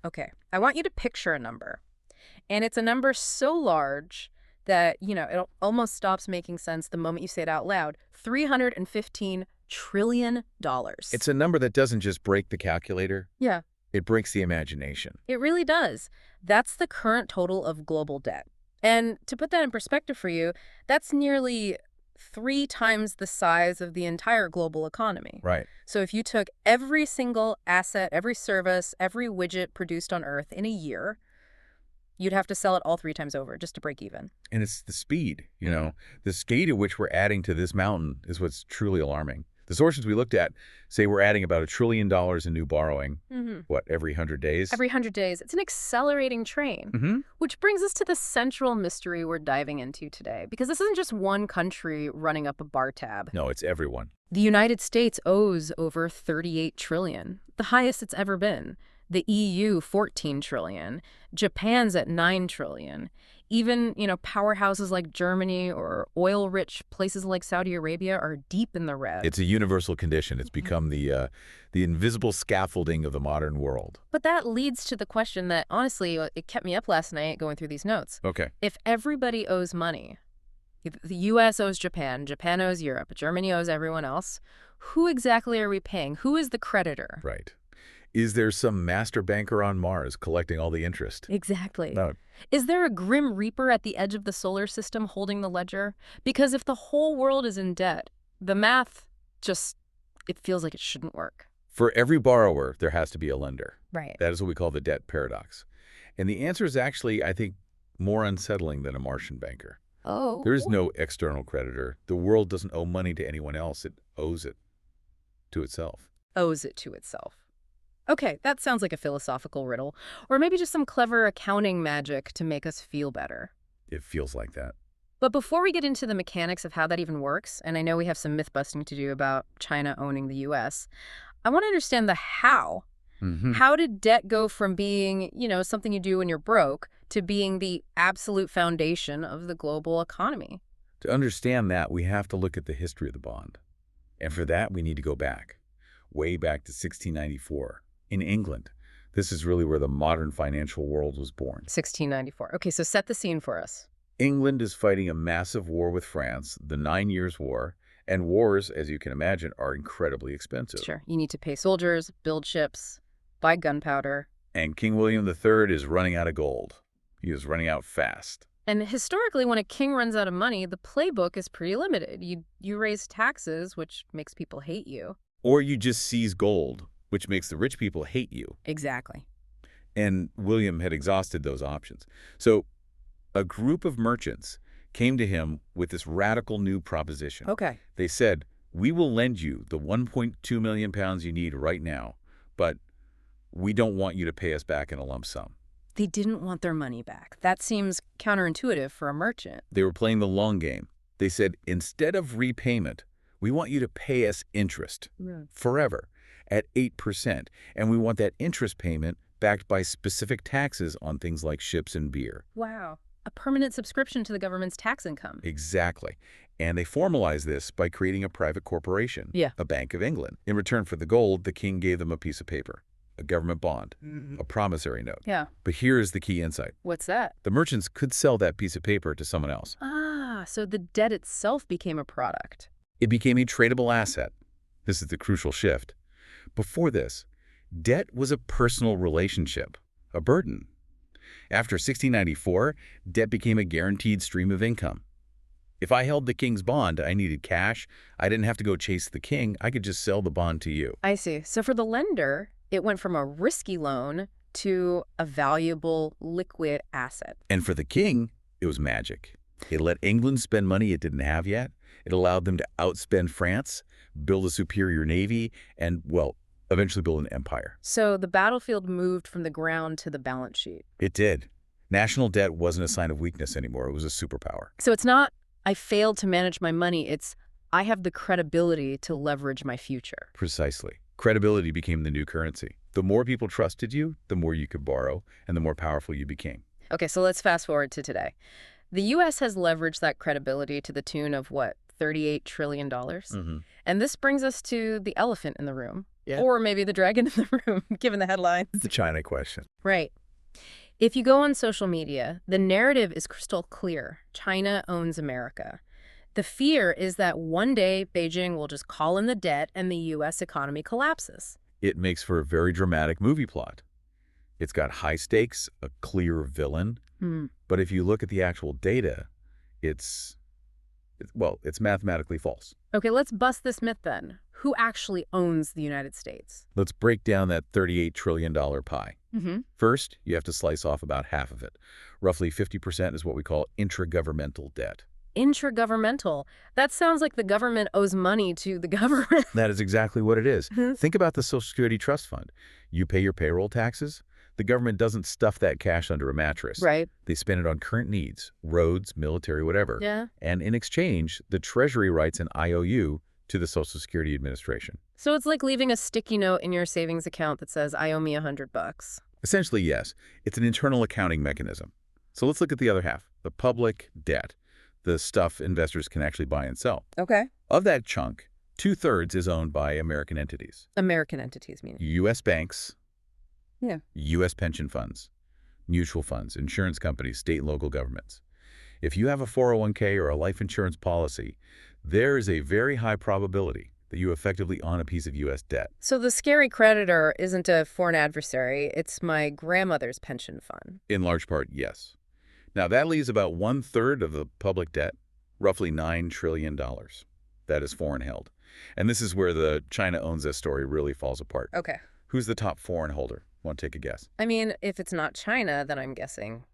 Okay, I want you to picture a number. And it's a number so large that, it almost stops making sense the moment you say it out loud. $315 trillion. It's a number that doesn't just break the calculator, Yeah, it breaks the imagination. it really does. That's the current total of global debt. And to put that in perspective for you, that's nearly 3 times the size of the entire global economy. Right. So if you took every single asset, every service, every widget produced on Earth in a year, you'd have to sell it all 3 times over just to break even. And it's the speed. The speed at which we're adding to this mountain is what's truly alarming. The sources we looked at say we're adding about $1 trillion in new borrowing, every 100 days? Every 100 days. It's an accelerating train, which brings us to the central mystery we're diving into today, because this isn't just one country running up a bar tab. No, it's everyone. The United States owes over $38 trillion, the highest it's ever been. The EU, $14 trillion. Japan's at $9 trillion. Even, powerhouses like Germany or oil-rich places like Saudi Arabia are deep in the red. It's a universal condition. It's become the invisible scaffolding of the modern world. But that leads to the question that, honestly, it kept me up last night going through these notes. Okay. If everybody owes money, if the U.S. owes Japan, Japan owes Europe, Germany owes everyone else, who exactly are we paying? Who is the creditor? Right. Is there some master banker on Mars collecting all the interest? Exactly. No. Is there a grim reaper at the edge of the solar system holding the ledger? Because if the whole world is in debt, the math it feels like it shouldn't work. For every borrower, there has to be a lender. Right. That is what we call the debt paradox. And the answer is actually, I think, more unsettling than a Martian banker. Oh. There is no external creditor. The world doesn't owe money to anyone else. It owes it to itself. Owes it to itself. Okay, that sounds like a philosophical riddle. Or maybe just some clever accounting magic to make us feel better. It feels like that. But before we get into the mechanics of how that even works, and I know we have some myth-busting to do about China owning the U.S., I want to understand the how. How did debt go from being, something you do when you're broke to being the absolute foundation of the global economy? To understand that, we have to look at the history of the bond. And for that, we need to go back, way back to 1694. In England. This is really where the modern financial world was born. 1694. Okay, so set the scene for us. England is fighting a massive war with France, the 9 Years' War, and wars, as you can imagine, are incredibly expensive. Sure, you need to pay soldiers, build ships, buy gunpowder. And King William III is running out of gold. He is running out fast. And historically, when a king runs out of money, the playbook is pretty limited. You raise taxes, which makes people hate you. Or you just seize gold, which makes the rich people hate you. Exactly. And William had exhausted those options. So a group of merchants came to him with this radical new proposition. Okay. They said, we will lend you the 1.2 million pounds you need right now, but we don't want you to pay us back in a lump sum. They didn't want their money back. That seems counterintuitive for a merchant. They were playing the long game. They said, instead of repayment, we want you to pay us interest forever at 8%. And we want that interest payment backed by specific taxes on things like ships and beer. Wow. A permanent subscription to the government's tax income. Exactly. And they formalized this by creating a private corporation, a Bank of England. In return for the gold, the king gave them a piece of paper, a government bond, a promissory note. Yeah. But here's the key insight. What's that? The merchants could sell that piece of paper to someone else. Ah, so the debt itself became a product. It became a tradable asset. This is the crucial shift. Before this, debt was a personal relationship, a burden. After 1694, debt became a guaranteed stream of income. If I held the king's bond, I needed cash. I didn't have to go chase the king. I could just sell the bond to you. I see. So for the lender, it went from a risky loan to a valuable liquid asset. And for the king, it was magic. It let England spend money it didn't have yet. It allowed them to outspend France, build a superior navy, and, well, eventually build an empire. So the battlefield moved from the ground to the balance sheet. It did. National debt wasn't a sign of weakness anymore. It was a superpower. So it's not, I failed to manage my money. It's, I have the credibility to leverage my future. Precisely. Credibility became the new currency. The more people trusted you, the more you could borrow, and the more powerful you became. Okay, so let's fast forward to today. The U.S. has leveraged that credibility to the tune of, what, $38 trillion? And this brings us to the elephant in the room, Yeah. Or maybe the dragon in the room, given the headlines. The China question. Right. If you go on social media, the narrative is crystal clear. China owns America. The fear is that one day Beijing will just call in the debt and the U.S. economy collapses. It makes for a very dramatic movie plot. It's got high stakes, a clear villain. But if you look at the actual data, it's mathematically false. Okay, let's bust this myth then. Who actually owns the United States? Let's break down that $38 trillion pie. First, you have to slice off about half of it. Roughly 50% is what we call intragovernmental debt. Intragovernmental? That sounds like the government owes money to the government. That is exactly what it is. Think about the Social Security Trust Fund. You pay your payroll taxes. The government doesn't stuff that cash under a mattress. Right. They spend it on current needs, roads, military, whatever. Yeah. And in exchange, the Treasury writes an IOU to the Social Security Administration. So it's like leaving a sticky note in your savings account that says, I owe me $100. Essentially, yes. It's an internal accounting mechanism. So let's look at the other half, the public debt, the stuff investors can actually buy and sell. Okay. Of that chunk, 2/3 is owned by American entities. American entities, meaning? U.S. banks, Yeah. U.S. pension funds, mutual funds, insurance companies, state and local governments. If you have a 401k or a life insurance policy, there is a very high probability that you effectively own a piece of U.S. debt. So the scary creditor isn't a foreign adversary, it's my grandmother's pension fund. In large part, yes. Now, that leaves about 1/3 of the public debt, roughly $9 trillion. That is foreign held. And this is where the China owns this story really falls apart. Okay. Who's the top foreign holder? Want to take a guess? I mean, if it's not China, then I'm guessing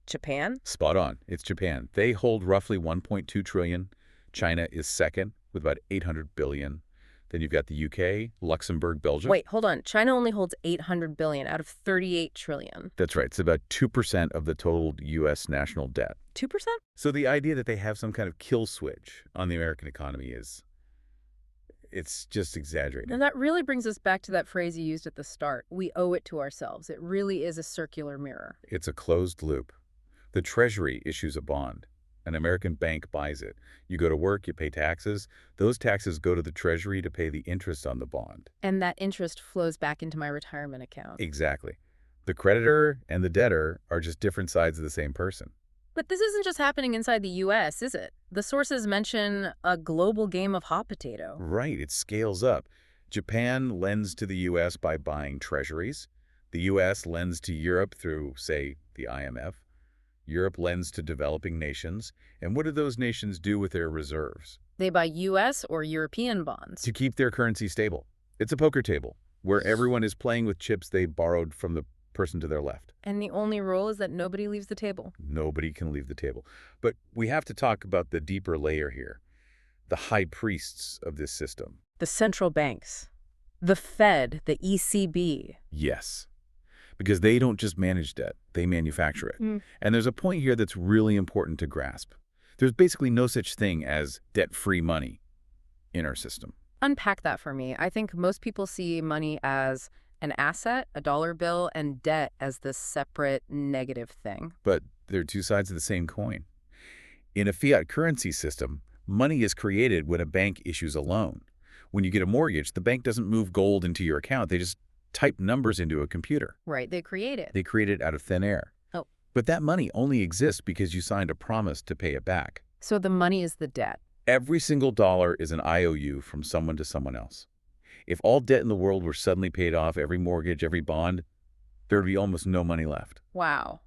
Japan? Spot on. It's Japan. They hold roughly $1.2 trillion. China is second with about $800 billion. Then you've got the UK, Luxembourg, Belgium. Wait, hold on. China only holds $800 billion out of $38 trillion. That's right. It's about 2% of the total U.S. national debt. 2%? So the idea that they have some kind of kill switch on the American economy it's just exaggerated. And that really brings us back to that phrase you used at the start. We owe it to ourselves. It really is a circular mirror. It's a closed loop. The Treasury issues a bond. An American bank buys it. You go to work, you pay taxes. Those taxes go to the Treasury to pay the interest on the bond. And that interest flows back into my retirement account. Exactly. The creditor and the debtor are just different sides of the same person. But this isn't just happening inside the U.S., is it? The sources mention a global game of hot potato. Right, it scales up. Japan lends to the U.S. by buying treasuries. The U.S. lends to Europe through, say, the IMF. Europe lends to developing nations. And what do those nations do with their reserves? They buy U.S. or European bonds. To keep their currency stable. It's a poker table where everyone is playing with chips they borrowed from the person to their left. And the only rule is that nobody leaves the table. Nobody can leave the table. But we have to talk about the deeper layer here, the high priests of this system. The central banks, the Fed, the ECB. Yes, because they don't just manage debt, they manufacture it. And there's a point here that's really important to grasp. There's basically no such thing as debt-free money in our system. Unpack that for me. I think most people see money as an asset, a dollar bill, and debt as this separate negative thing. But they're two sides of the same coin. In a fiat currency system, money is created when a bank issues a loan. When you get a mortgage, the bank doesn't move gold into your account. They just type numbers into a computer. Right, they create it. They create it out of thin air. Oh. But that money only exists because you signed a promise to pay it back. So the money is the debt. Every single dollar is an IOU from someone to someone else. If all debt in the world were suddenly paid off, every mortgage, every bond, there would be almost no money left. Wow.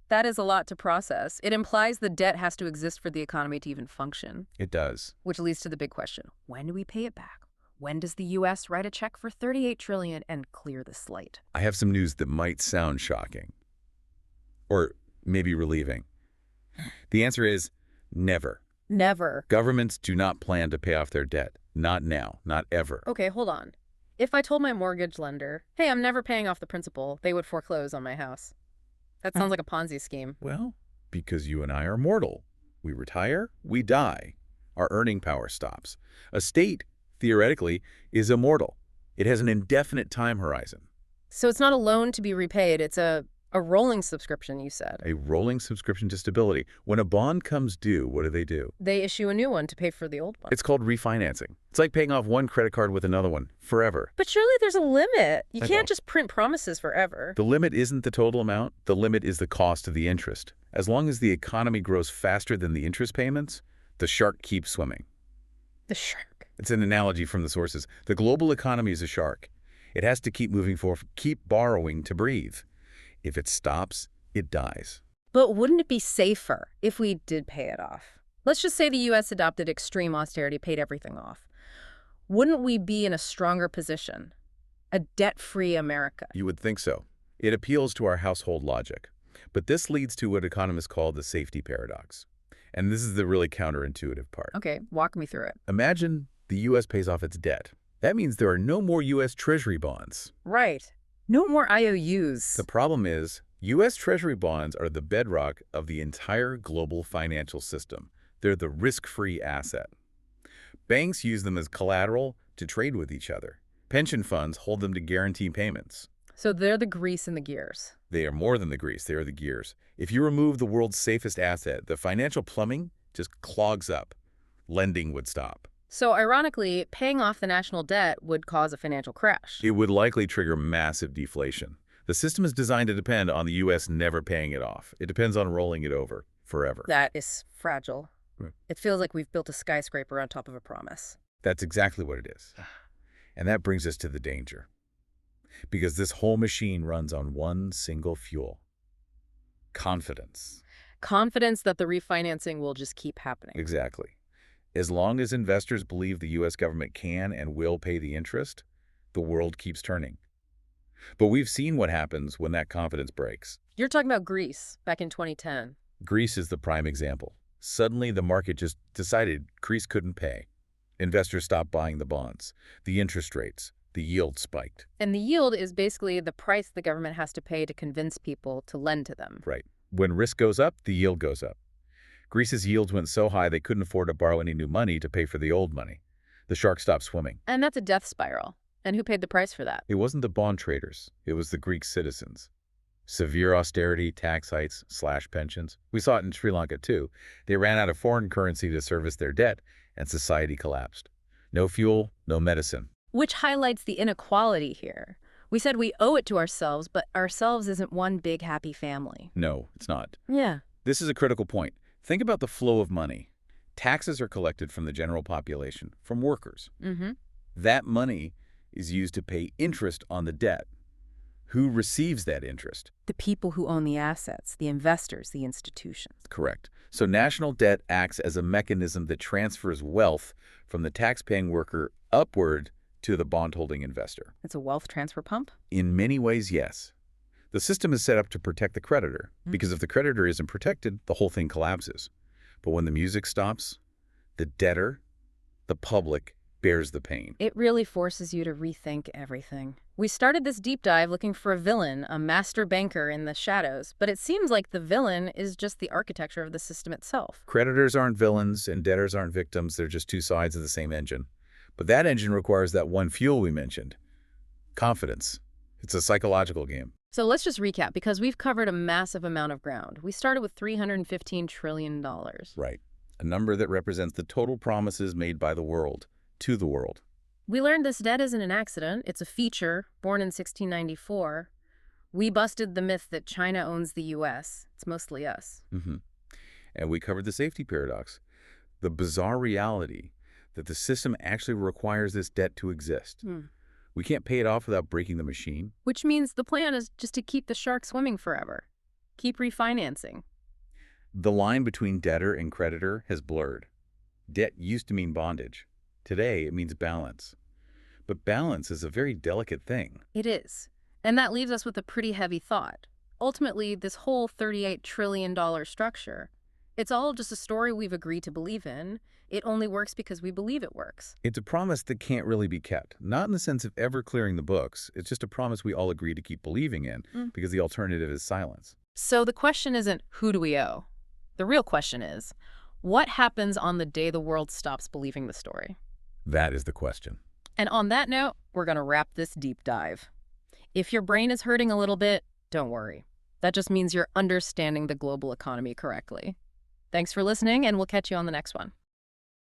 That is a lot to process. It implies the debt has to exist for the economy to even function. It does. Which leads to the big question. When do we pay it back? When does the U.S. write a check for $38 trillion and clear the slate? I have some news that might sound shocking. Or maybe relieving. The answer is never. Never. Governments do not plan to pay off their debt. Not now. Not ever. Okay, hold on. If I told my mortgage lender, hey, I'm never paying off the principal, they would foreclose on my house. That sounds like a Ponzi scheme. Well, because you and I are mortal. We retire, we die. Our earning power stops. A state, theoretically, is immortal. It has an indefinite time horizon. So it's not a loan to be repaid, it's a A rolling subscription, you said. A rolling subscription to stability. When a bond comes due, what do? They issue a new one to pay for the old one. It's called refinancing. It's like paying off one credit card with another one forever. But surely there's a limit. You I can't know. just print promises forever. The limit isn't the total amount. The limit is the cost of the interest. As long as the economy grows faster than the interest payments, the shark keeps swimming. The shark. It's an analogy from the sources. The global economy is a shark. It has to keep moving forward, keep borrowing to breathe. If it stops, it dies. But wouldn't it be safer if we did pay it off? Let's just say the U.S. adopted extreme austerity, paid everything off. Wouldn't we be in a stronger position? A debt-free America? You would think so. It appeals to our household logic. But this leads to what economists call the safety paradox. And this is the really counterintuitive part. Okay, walk me through it. Imagine the U.S. pays off its debt. That means there are no more U.S. Treasury bonds. Right. No more IOUs. The problem is, U.S. Treasury bonds are the bedrock of the entire global financial system. They're the risk-free asset. Banks use them as collateral to trade with each other. Pension funds hold them to guarantee payments. So they're the grease in the gears. They are more than the grease, they are the gears. If you remove the world's safest asset, the financial plumbing just clogs up. Lending would stop. So ironically, paying off the national debt would cause a financial crash. It would likely trigger massive deflation. The system is designed to depend on the U.S. never paying it off. It depends on rolling it over forever. That is fragile. Right. It feels like we've built a skyscraper on top of a promise. That's exactly what it is. And that brings us to the danger. Because this whole machine runs on one single fuel. Confidence. Confidence that the refinancing will just keep happening. Exactly. As long as investors believe the U.S. government can and will pay the interest, the world keeps turning. But we've seen what happens when that confidence breaks. You're talking about Greece back in 2010. Greece is the prime example. Suddenly, the market just decided Greece couldn't pay. Investors stopped buying the bonds. The interest rates, the yield spiked. And the yield is basically the price the government has to pay to convince people to lend to them. Right. When risk goes up, the yield goes up. Greece's yields went so high they couldn't afford to borrow any new money to pay for the old money. The shark stopped swimming. And that's a death spiral. And who paid the price for that? It wasn't the bond traders. It was the Greek citizens. Severe austerity, tax hikes, slash pensions. We saw it in Sri Lanka, too. They ran out of foreign currency to service their debt, and society collapsed. No fuel, no medicine. Which highlights the inequality here. We said we owe it to ourselves, but ourselves isn't one big happy family. No, it's not. Yeah. This is a critical point. Think about the flow of money. Taxes are collected from the general population, from workers. Mm-hmm. That money is used to pay interest on the debt. Who receives that interest? The people who own the assets, the investors, the institutions. Correct. So national debt acts as a mechanism that transfers wealth from the tax-paying worker upward to the bond-holding investor. It's a wealth transfer pump? In many ways, yes. The system is set up to protect the creditor, because if the creditor isn't protected, the whole thing collapses. But when the music stops, the debtor, the public, bears the pain. It really forces you to rethink everything. We started this deep dive looking for a villain, a master banker in the shadows, but it seems like the villain is just the architecture of the system itself. Creditors aren't villains and debtors aren't victims. They're just two sides of the same engine. But that engine requires that one fuel we mentioned, confidence. It's a psychological game. So let's just recap, because we've covered a massive amount of ground. We started with $315 trillion. Right. A number that represents the total promises made by the world to the world. We learned this debt isn't an accident. It's a feature, born in 1694. We busted the myth that China owns the U.S. It's mostly us. And we covered the safety paradox, the bizarre reality that the system actually requires this debt to exist. We can't pay it off without breaking the machine. Which means the plan is just to keep the shark swimming forever. Keep refinancing. The line between debtor and creditor has blurred. Debt used to mean bondage. Today, it means balance. But balance is a very delicate thing. It is. And that leaves us with a pretty heavy thought. Ultimately, this whole $38 trillion structure, it's all just a story we've agreed to believe in. It only works because we believe it works. It's a promise that can't really be kept. Not in the sense of ever clearing the books. It's just a promise we all agree to keep believing in, because the alternative is silence. So the question isn't, who do we owe? The real question is, what happens on the day the world stops believing the story? That is the question. And on that note, we're going to wrap this deep dive. If your brain is hurting a little bit, don't worry. That just means you're understanding the global economy correctly. Thanks for listening, and we'll catch you on the next one.